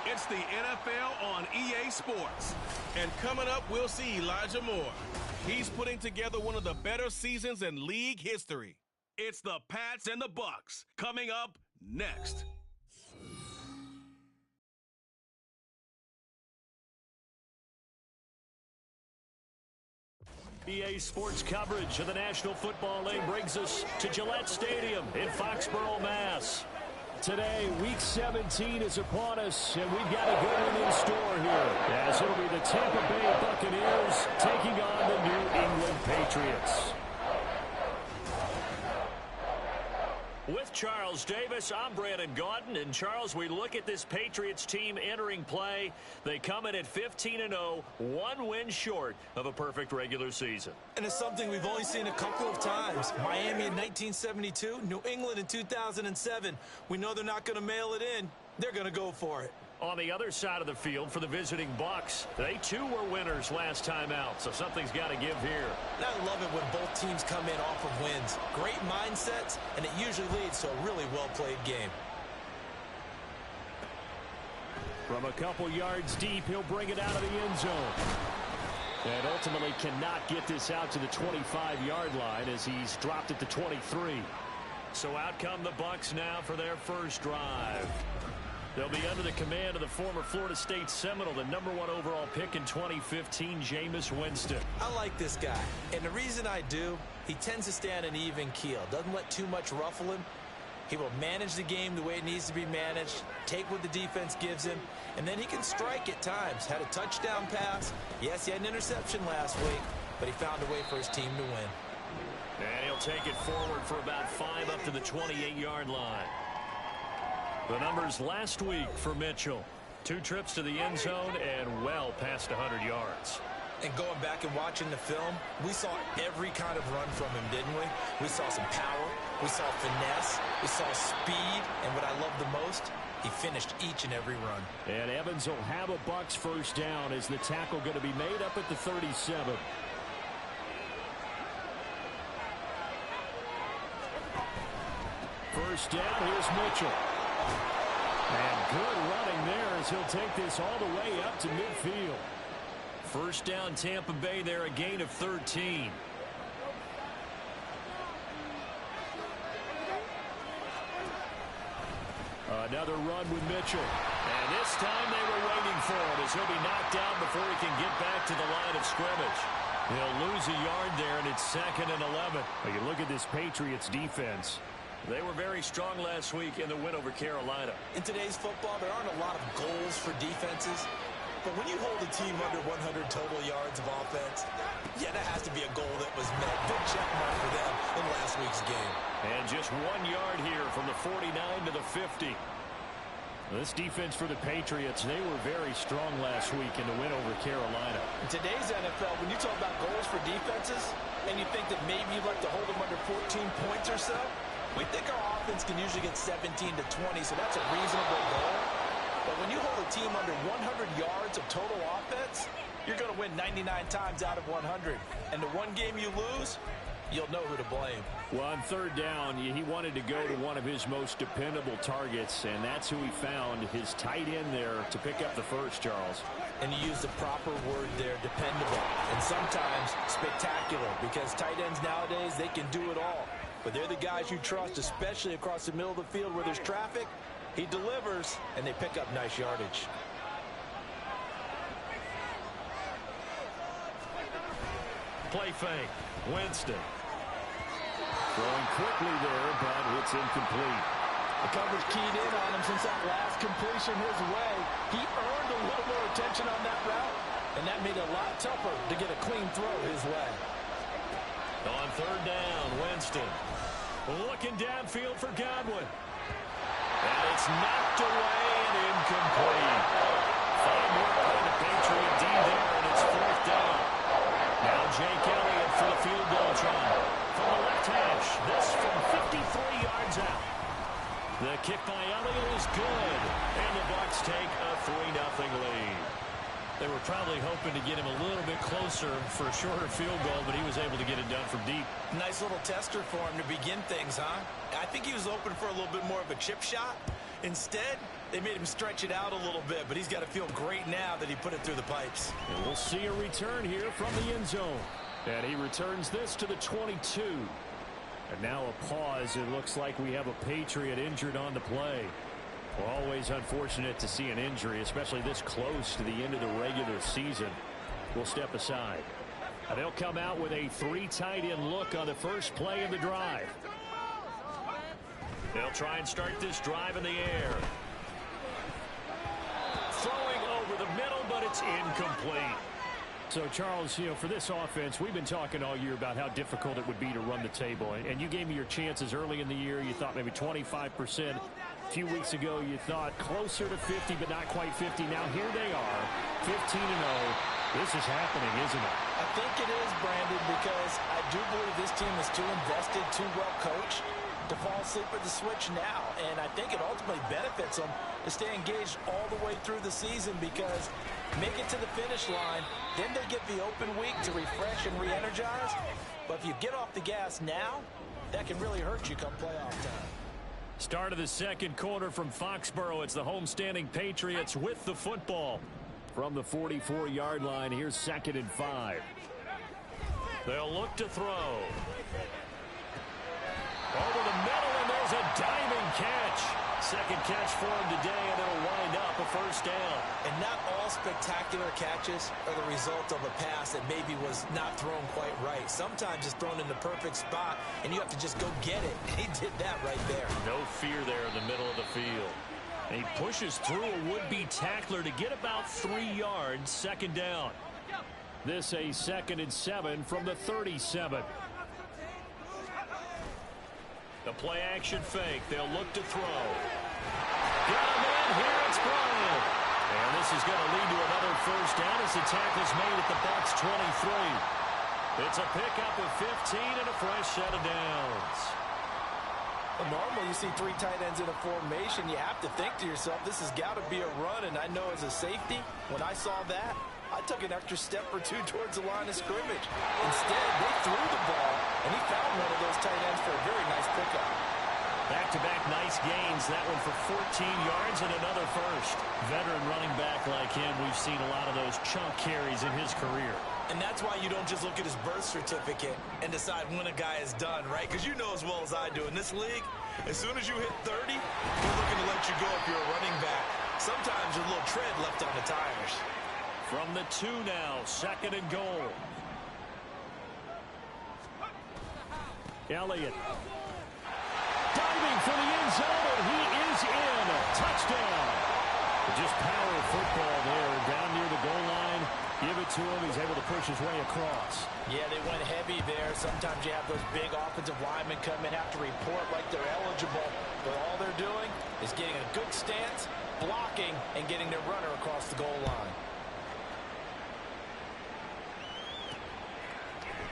It's the NFL on EA Sports. And coming up, we'll see Elijah Moore. He's putting together one of the better seasons in league history. It's the Pats and the Bucs coming up next. EA Sports coverage of the National Football League brings us to Gillette Stadium in Foxborough, Mass. Today, Week 17 is upon us, and we've got a good one in store here, as it'll be the Tampa Bay Buccaneers taking on the New England Patriots. With Charles Davis, I'm Brandon Gaudin. And Charles, we look at this Patriots team entering play. They come in at 15-0, one win short of a perfect regular season. And it's something we've only seen a couple of times. Miami in 1972, New England in 2007. We know they're not going to mail it in. They're going to go for it. On the other side of the field for the visiting Bucs, they too were winners last time out, so something's got to give here. And I love it when both teams come in off of wins. Great mindsets, and it usually leads to a really well-played game. From a couple yards deep, he'll bring it out of the end zone. And ultimately cannot get this out to the 25-yard line as he's dropped it to 23. So out come the Bucs now for their first drive. They'll be under the command of the former Florida State Seminole, the #1 overall pick in 2015, Jameis Winston. I like this guy, and the reason I do, he tends to stay on an even keel. Doesn't let too much ruffle him. He will manage the game the way it needs to be managed, take what the defense gives him, and then he can strike at times. Had a touchdown pass. Yes, he had an interception last week, but he found a way for his team to win. And he'll take it forward for about 5 up to the 28-yard line. The numbers last week for Mitchell. 2 trips to the end zone and well past 100 yards. And going back and watching the film, we saw every kind of run from him, didn't we? We saw some power, we saw finesse, we saw speed, and what I love the most, he finished each and every run. And Evans will have a Bucs first down as the tackle going to be made up at the 37. First down, here's Mitchell. And good running there as he'll take this all the way up to midfield. First down, Tampa Bay there, a gain of 13. Another run with Mitchell. And this time they were waiting for it as he'll be knocked down before he can get back to the line of scrimmage. He'll lose a yard there, and it's 2nd and 11. Well, you look at this Patriots defense. They were very strong last week in the win over Carolina. In today's football, there aren't a lot of goals for defenses. But when you hold a team under 100 total yards of offense, yeah, that has to be a goal that was met. Big check mark for them in last week's game. And just 1 yard here from the 49 to the 50. This defense for the Patriots, they were very strong last week in the win over Carolina. In today's NFL, when you talk about goals for defenses, and you think that maybe you'd like to hold them under 14 points or so, we think our offense can usually get 17 to 20, so that's a reasonable goal. But when you hold a team under 100 yards of total offense, you're going to win 99 times out of 100. And the one game you lose, you'll know who to blame. Well, on 3rd down, he wanted to go to one of his most dependable targets, and that's who he found, his tight end there, to pick up the first, Charles. And you use the proper word there, dependable. And sometimes spectacular, because tight ends nowadays, they can do it all. But they're the guys you trust, especially across the middle of the field where there's traffic. He delivers, and they pick up nice yardage. Play fake. Winston. Throwing quickly there, but it's incomplete. The coverage keyed in on him since that last completion his way. He earned a little more attention on that route, and that made it a lot tougher to get a clean throw his way. On 3rd down, Winston. Looking downfield for Godwin. And it's knocked away and incomplete. Fine work by the Patriot D there, and it's 4th down. Now Jake Elliott for the field goal try. From the left hash, this from 53 yards out. The kick by Elliott is good, and the Bucs take a 3-0 lead. They were probably hoping to get him a little bit closer for a shorter field goal, but he was able to get it done from deep. Nice little tester for him to begin things, huh? I think he was open for a little bit more of a chip shot. Instead, they made him stretch it out a little bit, but he's got to feel great now that he put it through the pipes. And we'll see a return here from the end zone. And he returns this to the 22. And now a pause. It looks like we have a Patriot injured on the play. Well, always unfortunate to see an injury, especially this close to the end of the regular season. We'll step aside. And they'll come out with a 3 tight end look on the first play of the drive. They'll try and start this drive in the air. Throwing over the middle, but it's incomplete. So, Charles, you know, for this offense, we've been talking all year about how difficult it would be to run the table. And you gave me your chances early in the year. You thought maybe 25%. A few weeks ago, you thought closer to 50, but not quite 50. Now, here they are, 15-0. This is happening, isn't it? I think it is, Brandon, because I do believe this team is too invested, too well coached to fall asleep at the switch now. And I think it ultimately benefits them to stay engaged all the way through the season, because make it to the finish line, then they get the open week to refresh and re-energize. But if you get off the gas now, that can really hurt you come playoff time. Start of the second quarter from Foxborough. It's the homestanding Patriots with the football. From the 44-yard line, here's 2nd and 5. They'll look to throw. Over the middle, and there's a diving catch. Second catch for him today, and it'll wind up a first down. And not all spectacular catches are the result of a pass that maybe was not thrown quite right. Sometimes it's thrown in the perfect spot, and you have to just go get it. He did that right there. No fear there in the middle of the field. And he pushes through a would-be tackler to get about 3 yards, 2nd down. This a 2nd and 7 from the 37. The play-action fake. They'll look to throw. Got him in. Here it's Bryant. And this is going to lead to another first down as the tackle's made at the Bucs 23. It's a pickup of 15 and a fresh set of downs. Well, normally you see 3 tight ends in a formation, you have to think to yourself, this has got to be a run. And I know as a safety, when I saw that, I took an extra step or 2 towards the line of scrimmage. Instead, they threw the ball, and he found one of those tight ends for a very nice pickup. Back-to-back nice gains. That one for 14 yards and another first. Veteran running back like him, we've seen a lot of those chunk carries in his career. And that's why you don't just look at his birth certificate and decide when a guy is done, right? Because you know as well as I do, in this league, as soon as you hit 30, they're looking to let you go if you're a running back. Sometimes there's a little tread left on the tires. From the 2 now, 2nd and goal. Elliott. Diving for the end zone, and he is in. Touchdown. Just power football there, down near the goal line. Give it to him. He's able to push his way across. Yeah, they went heavy there. Sometimes you have those big offensive linemen come in, have to report like they're eligible. But all they're doing is getting a good stance, blocking, and getting their runner across the goal line.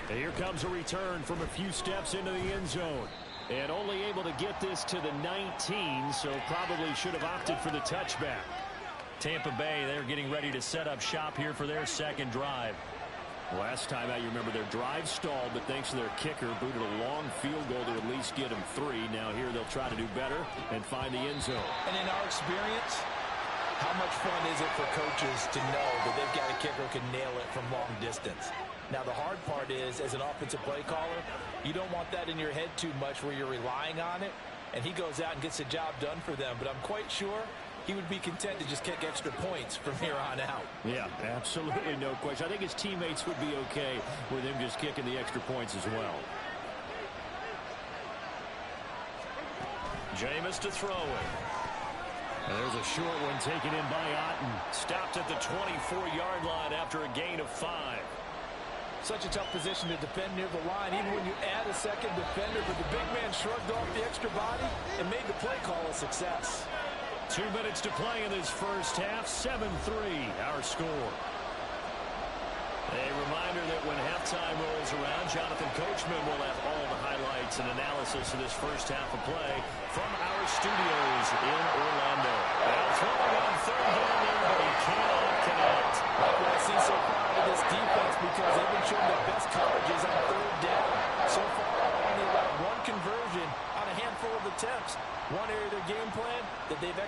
And here comes a return from a few steps into the end zone. And only able to get this to the 19, so probably should have opted for the touchback. Tampa Bay, they're getting ready to set up shop here for their 2nd drive. Last time out, you remember their drive stalled, but thanks to their kicker, booted a long field goal to at least get them 3. Now here they'll try to do better and find the end zone. And in our experience, how much fun is it for coaches to know that they've got a kicker who can nail it from long distance? Now, the hard part is, as an offensive play caller, you don't want that in your head too much where you're relying on it, and he goes out and gets the job done for them. But I'm quite sure he would be content to just kick extra points from here on out. Yeah, absolutely no question. I think his teammates would be okay with him just kicking the extra points as well. Jameis to throw it. And there's a short one taken in by Otten. Stopped at the 24-yard line after a gain of 5. Such a tough position to defend near the line, even when you add a second defender. But the big man shrugged off the extra body and made the play call a success. 2 minutes to play in this first half. 7-3, our score. A reminder that when halftime rolls around, Jonathan Coachman will have all the highlights and analysis of this first half of play from our studios in Orlando. Now throwing on 3rd down there, but he cannot connect. Like what I see so far out of this defense, because they've been showing their best coverages on 3rd down. So far, only allowed 1 conversion on a handful of attempts. One area of their game plan that they've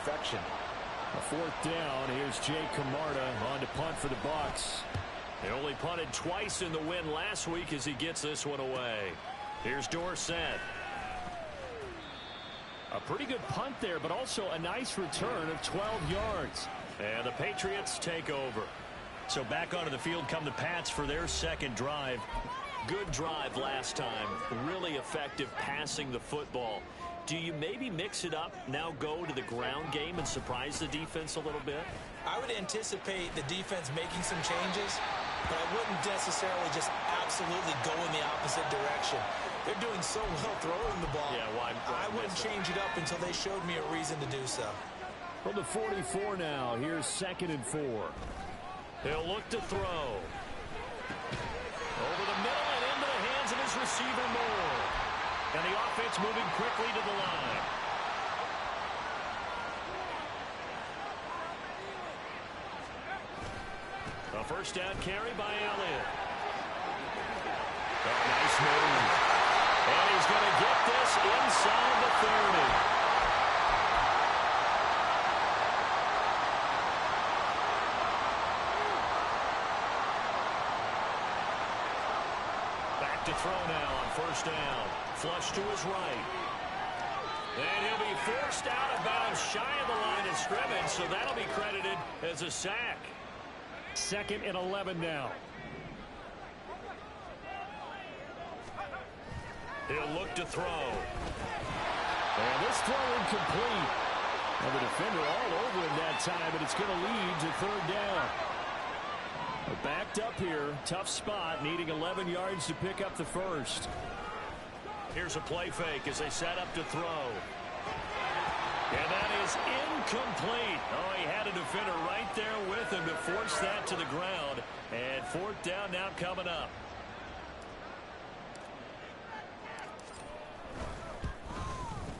perfection. A fourth down. Here's Jay Camarda on to punt for the Bucs. They only punted twice in the win last week as he gets this one away. Here's Dorsett. A pretty good punt there, but also a nice return of 12 yards. And the Patriots take over. So back onto the field come the Pats for their second drive. Good drive last time. Really effective passing the football. Do you maybe mix it up, now go to the ground game and surprise the defense a little bit? I would anticipate the defense making some changes, but I wouldn't necessarily just absolutely go in the opposite direction. They're doing so well throwing the ball. Yeah, why I wouldn't change it up until they showed me a reason to do so. From the 44 now, here's 2nd and 4. He'll look to throw. Over the middle and into the hands of his receiver Moore. And the offense moving quickly to the line. A first down carry by Elliott. Oh, nice move. And he's going to get this inside the 30. Back to throw now on first down. Flush to his right. And he'll be forced out of bounds shy of the line of scrimmage, so that'll be credited as a sack. 2nd and 11 now. He'll look to throw. And this throw incomplete. And the defender all over him that time, but it's going to lead to 3rd down. They're backed up here. Tough spot, needing 11 yards to pick up the first. Here's a play fake as they set up to throw. And that is incomplete. Oh, he had a defender right there with him to force that to the ground. And 4th down now coming up.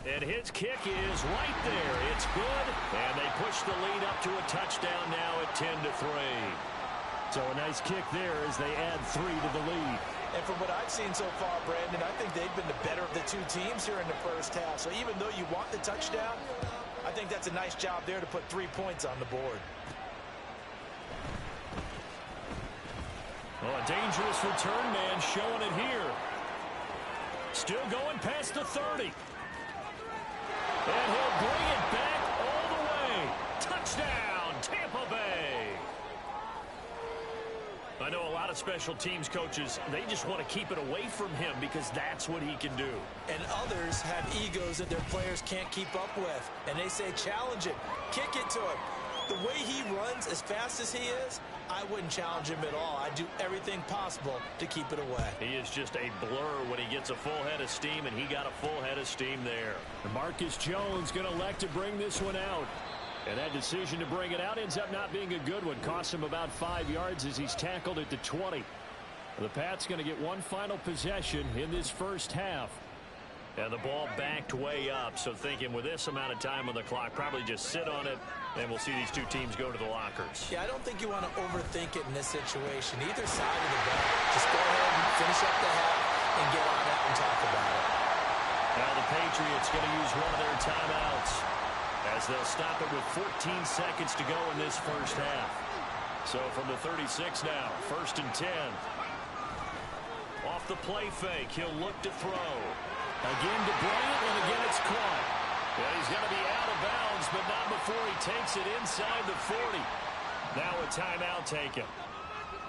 And his kick is right there. It's good. And they push the lead up to a touchdown now at 10-3. So a nice kick there as they add 3 to the lead. And from what I've seen so far, Brandon, I think they've been the better of the two teams here in the first half. So even though you want the touchdown, I think that's a nice job there to put 3 points on the board. Oh, a dangerous return man showing it here. Still going past the 30. And he'll bring it back all the way. Touchdown, Tampa Bay. I know a lot of special teams coaches, they just want to keep it away from him because that's what he can do. And others have egos that their players can't keep up with. And they say, challenge him, kick it to him. The way he runs as fast as he is, I wouldn't challenge him at all. I'd do everything possible to keep it away. He is just a blur when he gets a full head of steam, and he got a full head of steam there. Marcus Jones going to elect to bring this one out. And that decision to bring it out ends up not being a good one. Costs him about 5 yards as he's tackled at the 20. The Pats going to get one final possession in this first half. And the ball backed way up, so thinking with this amount of time on the clock, probably just sit on it, and we'll see these two teams go to the lockers. Yeah, I don't think you want to overthink it in this situation. Either side of the ball. Just go ahead and finish up the half and get on out and talk about it. Now the Patriots going to use one of their timeouts as they'll stop it with 14 seconds to go in this first half. So from the 36 now, 1st and 10. Off the play fake, he'll look to throw. Again to Bryant, and again it's caught. Yeah, he's going to be out of bounds, but not before he takes it inside the 40. Now a timeout taken.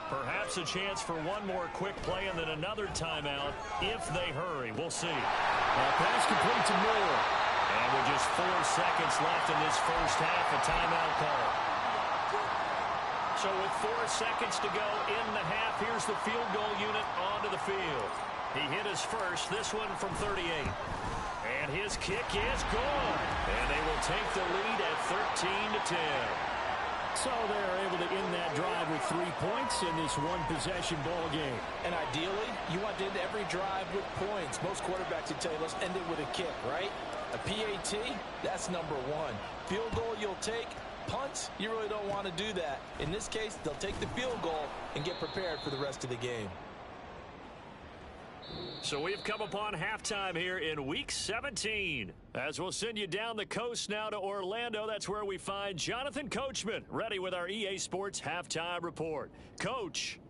Perhaps a chance for one more quick play and then another timeout if they hurry. We'll see. Pass complete to Moore. And with just 4 seconds left in this first half, a timeout call. So with 4 seconds to go in the half, here's the field goal unit onto the field. He hit his first, this one from 38. And his kick is good. And they will take the lead at 13-10. So they're able to end that drive with 3 points in this one-possession ball game. And ideally, you want to end every drive with points. Most quarterbacks would tell you, let's end it with a kick, right? A PAT, that's number 1. Field goal you'll take. Punts, you really don't want to do that. In this case, they'll take the field goal and get prepared for the rest of the game. So we've come upon halftime here in Week 17. As we'll send you down the coast now to Orlando, that's where we find Jonathan Coachman, ready with our EA Sports Halftime Report. Coach.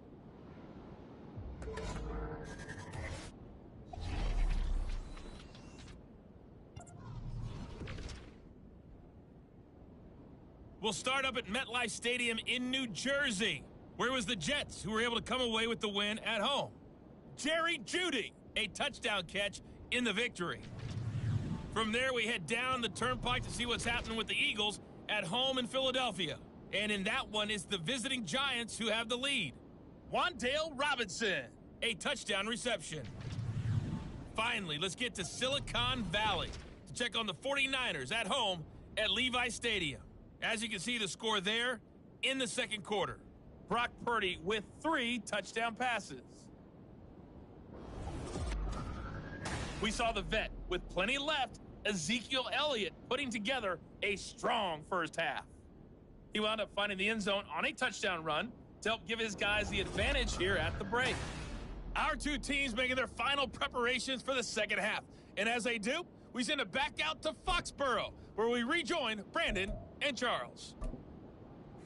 We'll start up at MetLife Stadium in New Jersey, where it was the Jets who were able to come away with the win at home. Jerry Jeudy, a touchdown catch in the victory. From there, we head down the turnpike to see what's happening with the Eagles at home in Philadelphia. And in that one, it's the visiting Giants who have the lead. Wan'Dale Robinson, a touchdown reception. Finally, let's get to Silicon Valley to check on the 49ers at home at Levi Stadium. As you can see, the score there in the second quarter. Brock Purdy with 3 touchdown passes. We saw the vet with plenty left, Ezekiel Elliott, putting together a strong first half. He wound up finding the end zone on a touchdown run to help give his guys the advantage here at the break. Our two teams making their final preparations for the second half. And as they do, we send it back out to Foxborough, where we rejoin Brandon and Charles.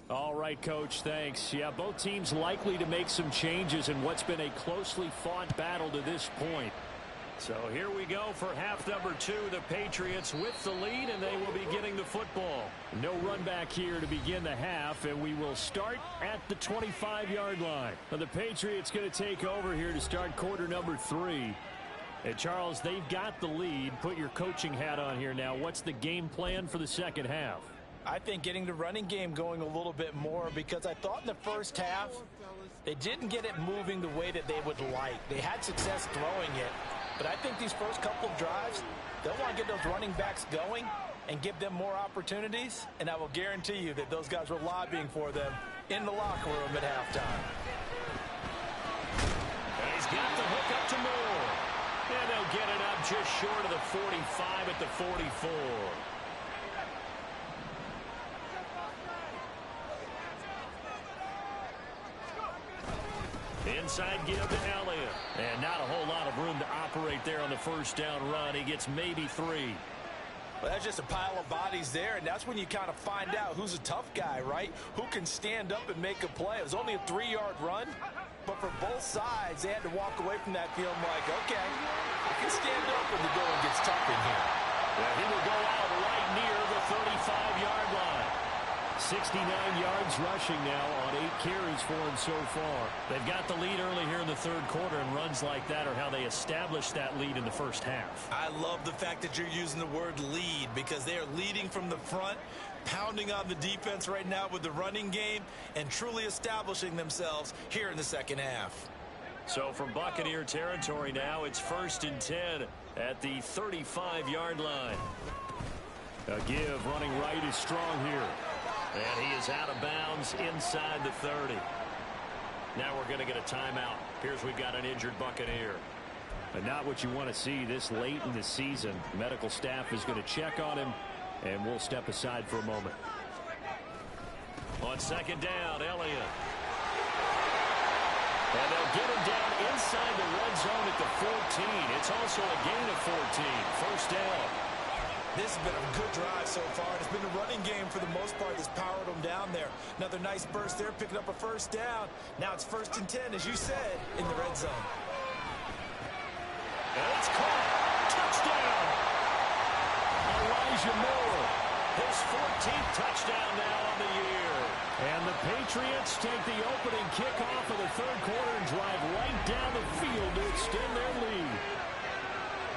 All right, Coach, thanks. Yeah, both teams likely to make some changes in what's been a closely fought battle to this point. So here we go for half number 2. The Patriots with the lead, and they will be getting the football. No run back here to begin the half, and we will start at the 25-yard line. Now, the Patriots going to take over here to start quarter number 3. And, Charles, they've got the lead. Put your coaching hat on here now. What's the game plan for the second half? I think getting the running game going a little bit more, because I thought in the first half they didn't get it moving the way that they would like. They had success throwing it, but I think these first couple of drives, they'll want to get those running backs going and give them more opportunities, and I will guarantee you that those guys were lobbying for them in the locker room at halftime. And he's got the hook up to Moore. And they'll get it up just short of the 45 at the 44. Inside give to Elliott. And not a whole lot of room to operate there on the first down run. He gets maybe 3. Well, that's just a pile of bodies there, and that's when you kind of find out who's a tough guy, right? Who can stand up and make a play. It was only a 3-yard run, but for both sides, they had to walk away from that field like, okay, I can stand up when the going gets tough in here. Well, he will go out right near the 35-yard line. 69 yards rushing now on 8 carries for him so far. They've got the lead early here in the third quarter, and runs like that are how they established that lead in the first half. I love the fact that you're using the word lead, because they are leading from the front, pounding on the defense right now with the running game, and truly establishing themselves here in the second half. So from Buccaneer territory now, it's 1st and 10 at the 35-yard line. A give running right is strong here. And he is out of bounds inside the 30. Now we're going to get a timeout. Appears we've got an injured Buccaneer. And not what you want to see this late in the season. Medical staff is going to check on him, and we'll step aside for a moment. On second down, Elliott. And they'll get him down inside the red zone at the 14. It's also a gain of 14. First down. This has been a good drive so far. It's been a running game for the most part that's powered them down there. Another nice burst there, picking up a first down. Now it's 1st and 10, as you said, in the red zone. And it's caught. Touchdown. Elijah Moore. His 14th touchdown now on the year. And the Patriots take the opening kickoff of the third quarter and drive right down the field to extend their lead.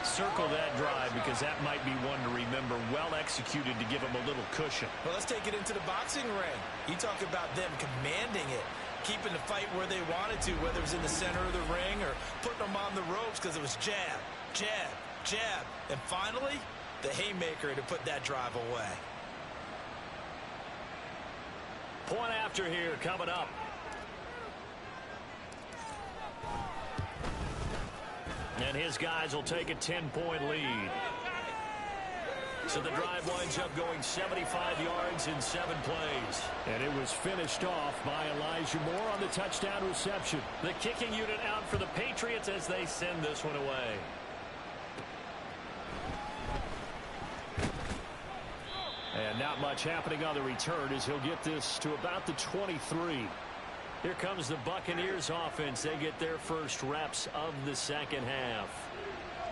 Circle that drive, because that might be one to remember. Well executed to give them a little cushion. Well, let's take it into the boxing ring. You talk about them commanding it, keeping the fight where they wanted to, whether it was in the center of the ring or putting them on the ropes, because it was jab, jab, jab. And finally, the haymaker to put that drive away. Point after here coming up. And his guys will take a 10-point lead. So the drive winds up going 75 yards in 7 plays. And it was finished off by Elijah Moore on the touchdown reception. The kicking unit out for the Patriots as they send this one away. And not much happening on the return as he'll get this to about the 23. Here comes the Buccaneers offense. They get their first reps of the second half.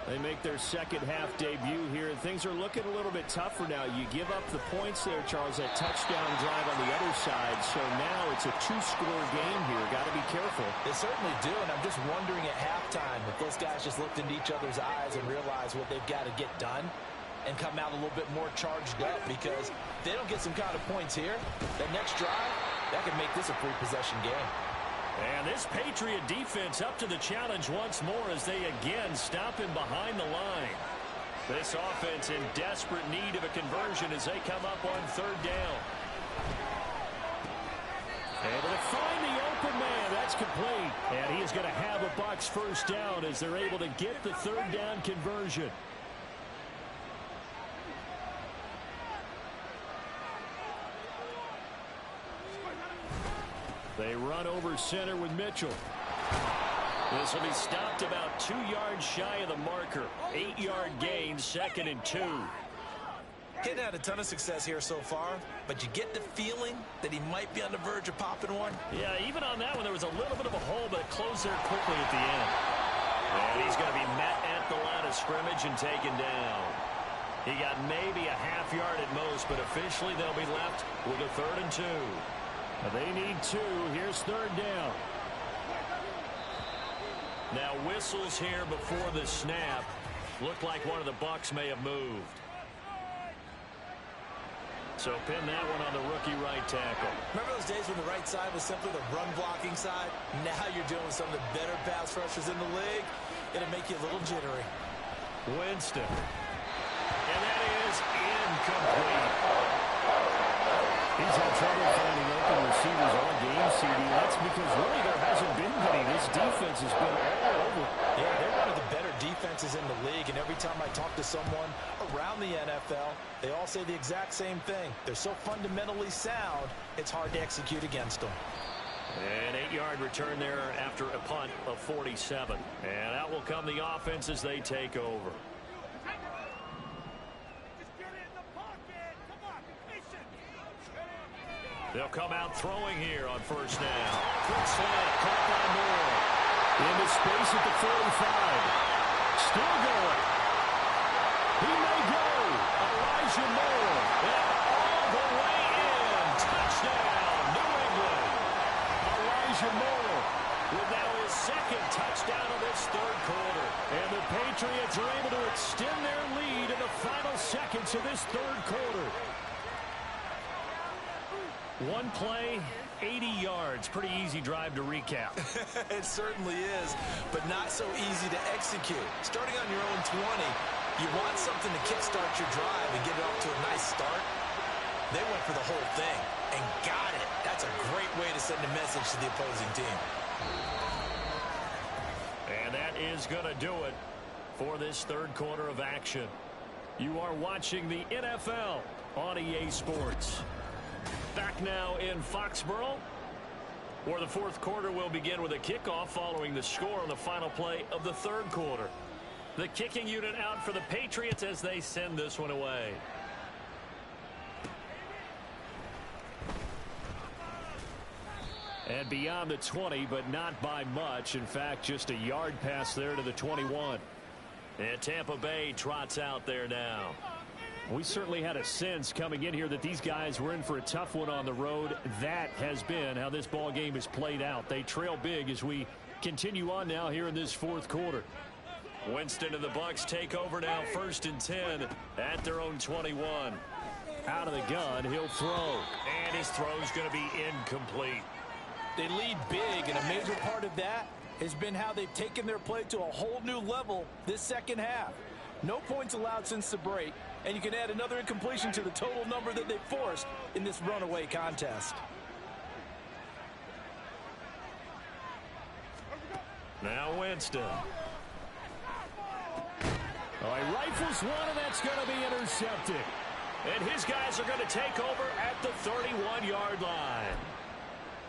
They make their second half debut here, and things are looking a little bit tougher now. You give up the points there, Charles, that touchdown drive on the other side. So now it's a 2-score game here. Got to be careful. They certainly do, and I'm just wondering at halftime if those guys just looked into each other's eyes and realized what they've got to get done and come out a little bit more charged up, because if they don't get some kind of points here, that next drive, that could make this a free possession game. And this Patriot defense up to the challenge once more as they again stop him behind the line. This offense in desperate need of a conversion as they come up on third down. Able to find the open man. That's complete. And he is going to have a Bucs first down as they're able to get the third down conversion. They run over center with Mitchell. This will be stopped about 2 yards shy of the marker. 8-yard gain, 2nd and 2. Kid had a ton of success here so far, but you get the feeling that he might be on the verge of popping one. Yeah, even on that one, there was a little bit of a hole, but it closed there quickly at the end. And he's going to be met at the line of scrimmage and taken down. He got maybe a half yard at most, but officially they'll be left with a 3rd and 2. They need 2. Here's third down. Now whistles here before the snap. Looked like one of the Bucs may have moved. So pin that one on the rookie right tackle. Remember those days when the right side was simply the run-blocking side? Now you're dealing with some of the better pass rushers in the league. It'll make you a little jittery. Winston. And that is incomplete. He's had trouble finding open receivers all game, CD. That's because really there hasn't been any. This defense has been all over. Yeah, they're one of the better defenses in the league, and every time I talk to someone around the NFL, they all say the exact same thing. They're so fundamentally sound, it's hard to execute against them. An 8-yard return there after a punt of 47. And out will come the offense as they take over. They'll come out throwing here on first down. Quick slant, caught by Moore. Into space at the 45. Still going. He may go. Elijah Moore. And all the way in. Touchdown, New England. Elijah Moore with now his 2nd touchdown of this 3rd quarter. And the Patriots are able to extend their lead in the final seconds of this 3rd quarter. One play, 80 yards. Pretty easy drive to recap. It certainly is, but not so easy to execute. Starting on your own 20, you want something to kickstart your drive and get it off to a nice start. They went for the whole thing and got it. That's a great way to send a message to the opposing team. And that is going to do it for this 3rd quarter of action. You are watching the NFL on EA Sports. Back now in Foxborough, where the 4th quarter will begin with a kickoff following the score on the final play of the 3rd quarter. The kicking unit out for the Patriots as they send this one away. And beyond the 20, but not by much. In fact, just a yard pass there to the 21. And Tampa Bay trots out there now. We certainly had a sense coming in here that these guys were in for a tough one on the road. That has been how this ball game has played out. They trail big as we continue on now here in this 4th quarter. Winston and the Bucs take over now, 1st and 10 at their own 21. Out of the gun, he'll throw. And his throw's going to be incomplete. They lead big, and a major part of that has been how they've taken their play to a whole new level this second half. No points allowed since the break, and you can add another incompletion to the total number that they forced in this runaway contest. Now Winston. Oh, he rifles one, and that's going to be intercepted. And his guys are going to take over at the 31-yard line.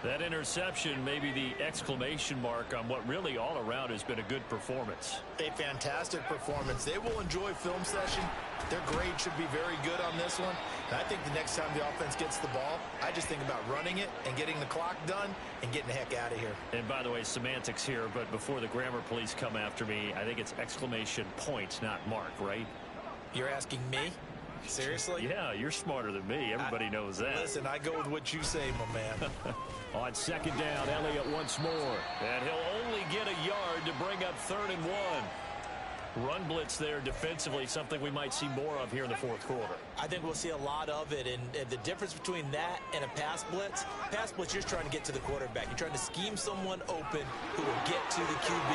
That interception may be the exclamation mark on what really all around has been a good performance. A fantastic performance. They will enjoy film session. Their grade should be very good on this one. And I think the next time the offense gets the ball, I just think about running it and getting the clock done and getting the heck out of here. And by the way, semantics here, but before the grammar police come after me, I think it's exclamation point, not mark, right? You're asking me? Seriously? Yeah, you're smarter than me. Everybody knows that. Listen, I go with what you say, my man. On second down, Elliott once more. And he'll only get a yard to bring up 3rd and 1. Run blitz there defensively, something we might see more of here in the fourth quarter. I think we'll see a lot of it, and the difference between that and a pass blitz, you're just trying to get to the quarterback. You're trying to scheme someone open who will get to the QB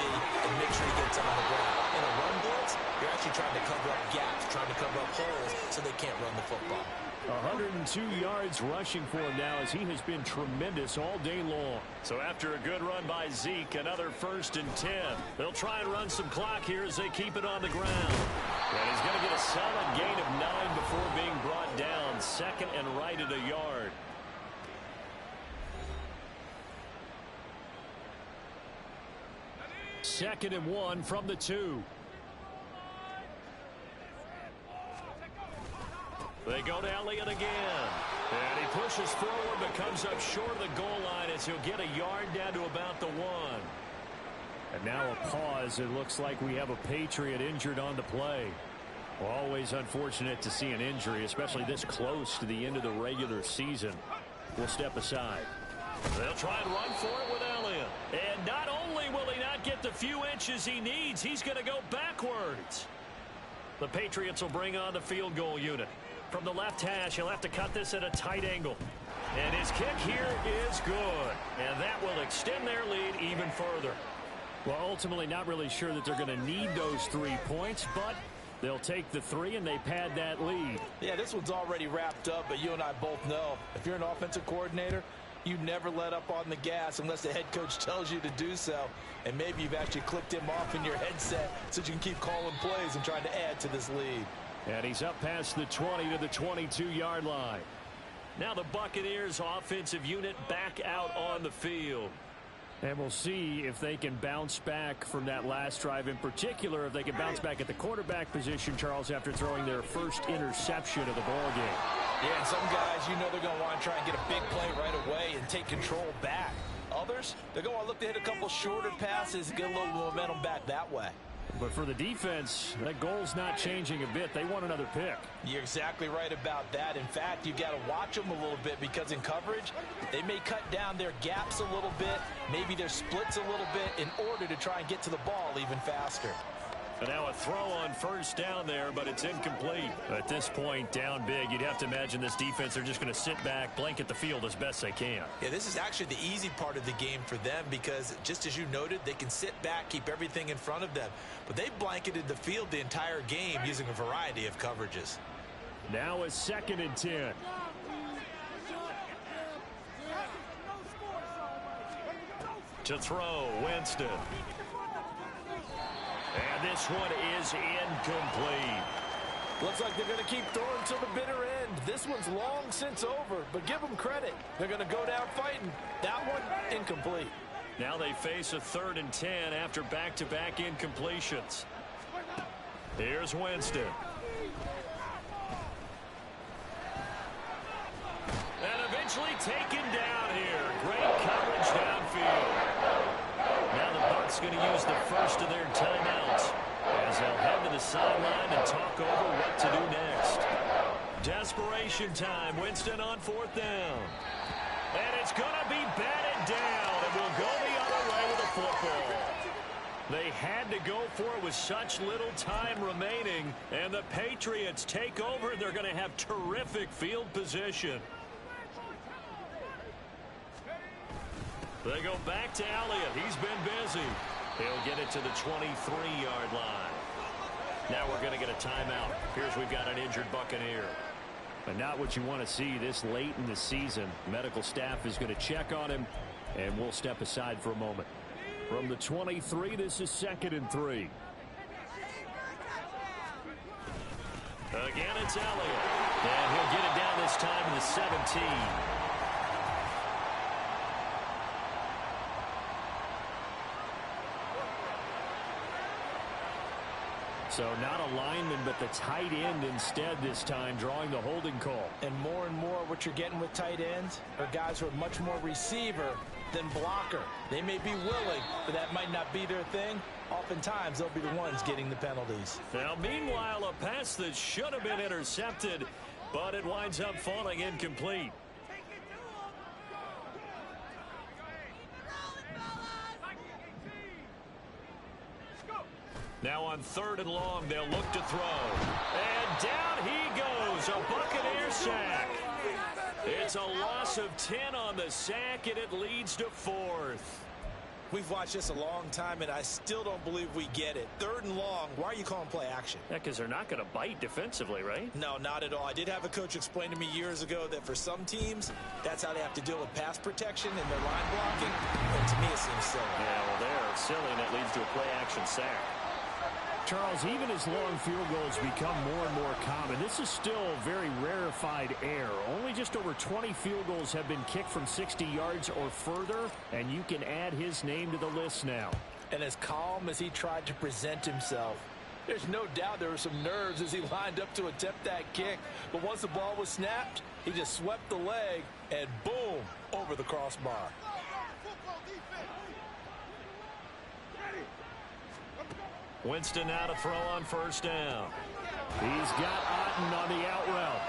and make sure he gets him on the ground. In a run blitz, you're actually trying to cover up gaps, trying to cover up holes so they can't run the football. 102 yards rushing for him now as he has been tremendous all day long. So after a good run by Zeke, another 1st and 10. They'll try and run some clock here as they keep it on the ground. And he's going to get a solid gain of 9 before being brought down. 2nd and right at a yard. Second and 1 from the 2. They go to Elliott again. And he pushes forward but comes up short of the goal line as he'll get a yard down to about the 1. And now a pause. It looks like we have a Patriot injured on the play. Well, always unfortunate to see an injury, especially this close to the end of the regular season. We'll step aside. They'll try and run for it with Elliott. And not only will he not get the few inches he needs, he's going to go backwards. The Patriots will bring on the field goal unit. From the left hash, he'll have to cut this at a tight angle. And his kick here is good. And that will extend their lead even further. Well, ultimately not really sure that they're going to need those 3 points, but they'll take the 3 and they pad that lead. Yeah, this one's already wrapped up, but you and I both know if you're an offensive coordinator, you never let up on the gas unless the head coach tells you to do so. And maybe you've actually clicked him off in your headset so you can keep calling plays and trying to add to this lead. And he's up past the 20 to the 22-yard line. Now the Buccaneers offensive unit back out on the field. And we'll see if they can bounce back from that last drive, in particular if they can bounce back at the quarterback position, Charles, after throwing their first interception of the ball game. Yeah, and some guys, you know they're going to want to try and get a big play right away and take control back. Others, they're going to want to look to hit a couple shorter passes and get a little momentum back that way. But for the defense, that goal's not changing a bit. They want another pick. You're exactly right about that. In fact, you've got to watch them a little bit because in coverage, they may cut down their gaps a little bit, maybe their splits a little bit in order to try and get to the ball even faster. And now a throw on first down there, but it's incomplete. At this point, down big, you'd have to imagine this defense, they're just going to sit back, blanket the field as best they can. Yeah, this is actually the easy part of the game for them because, just as you noted, they can sit back, keep everything in front of them. But they blanketed the field the entire game using a variety of coverages. Now a 2nd and 10. To throw, Winston. And this one is incomplete. Looks like they're going to keep throwing to the bitter end. This one's long since over, but give them credit. They're going to go down fighting. That one, incomplete. Now they face a 3rd and 10 after back-to-back incompletions. Here's Winston. And eventually taken down here. Great coverage downfield. Now the Bucs going to use the first of their timeouts as they'll head to the sideline and talk over what to do next. Desperation time. Winston on 4th down. And it's going to be batted down, and we'll go the other way with the football. They had to go for it with such little time remaining, and the Patriots take over. They're going to have terrific field position. They go back to Elliott. He's been busy. He'll get it to the 23-yard line. Now we're going to get a timeout. Here's we've got an injured Buccaneer. But not what you want to see this late in the season. Medical staff is going to check on him, and we'll step aside for a moment. From the 23, this is 2nd and 3. Again, it's Elliott. And he'll get it down this time to the 17. So not a lineman, but the tight end instead this time, drawing the holding call. And more what you're getting with tight ends are guys who are much more receiver than blocker. They may be willing, but that might not be their thing. Oftentimes, they'll be the ones getting the penalties. Now, meanwhile, a pass that should have been intercepted, but it winds up falling incomplete. Now on 3rd and long, they'll look to throw. And down he goes, a Buccaneer sack. It's a loss of 10 on the sack, and it leads to 4th. We've watched this a long time, and I still don't believe we get it. 3rd and long, why are you calling play action? Yeah, because they're not going to bite defensively, right? No, not at all. I did have a coach explain to me years ago that for some teams, that's how they have to deal with pass protection and their line blocking. And to me, it seems silly. Yeah, well, they're silly, and it leads to a play action sack. Charles, even as long field goals become more and more common, this is still very rarefied air. Only just over 20 field goals have been kicked from 60 yards or further, and you can add his name to the list now. And as calm as he tried to present himself, there's no doubt there were some nerves as he lined up to attempt that kick. But once the ball was snapped, he just swept the leg and boom, over the crossbar. Winston now to throw on 1st down. He's got Otten on the out route.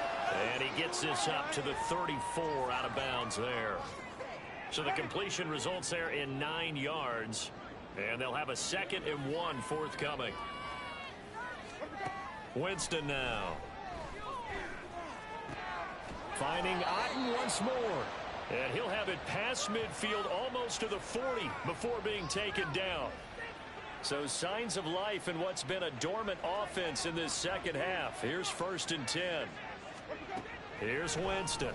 And he gets this up to the 34 out of bounds there. So the completion results there in 9 yards. And they'll have a 2nd and 1 forthcoming. Winston now. Finding Otten once more. And he'll have it past midfield almost to the 40 before being taken down. So signs of life in what's been a dormant offense in this 2nd half. Here's 1st and 10. Here's Winston.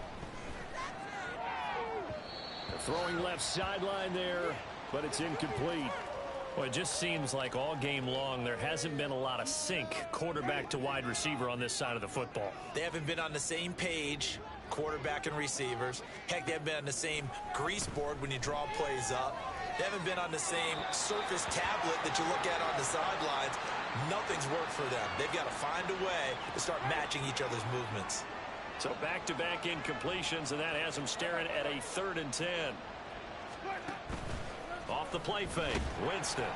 Throwing left sideline there, but it's incomplete. Well, it just seems like all game long there hasn't been a lot of sync quarterback to wide receiver on this side of the football. They haven't been on the same page, quarterback and receivers. Heck, they haven't been on the same grease board when you draw plays up. They haven't been on the same surface tablet that you look at on the sidelines. Nothing's worked for them. They've got to find a way to start matching each other's movements. So back-to-back incompletions, and that has them staring at a 3rd and 10. Off the play fake, Winston.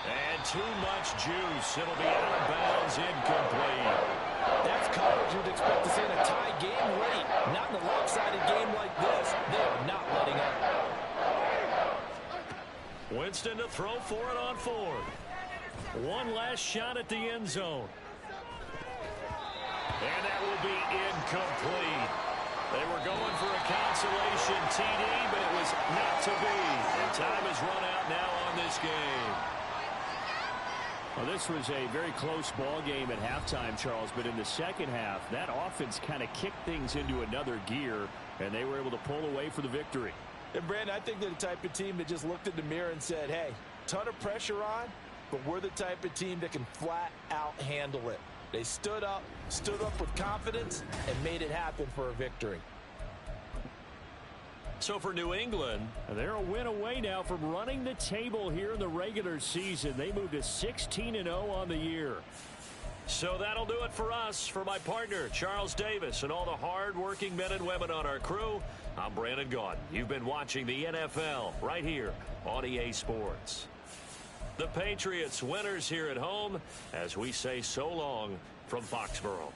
And too much juice. It'll be out of bounds, incomplete. That's coverage you'd expect to see in a tie game late. Not in a lopsided game like this. They are not letting up. Winston to throw for it on 4th. One last shot at the end zone. And that will be incomplete. They were going for a consolation TD, but it was not to be. And time has run out now on this game. Well, this was a very close ball game at halftime, Charles, but in the 2nd half, that offense kind of kicked things into another gear, and they were able to pull away for the victory. And, Brandon, I think they're the type of team that just looked in the mirror and said, hey, ton of pressure on, but we're the type of team that can flat out handle it. They stood up with confidence, and made it happen for a victory. So for New England, they're a win away now from running the table here in the regular season. They moved to 16-0 on the year. So that'll do it for us. For my partner, Charles Davis, and all the hard-working men and women on our crew, I'm Brandon Gaudin. You've been watching the NFL right here on EA Sports. The Patriots winners here at home as we say so long from Foxborough.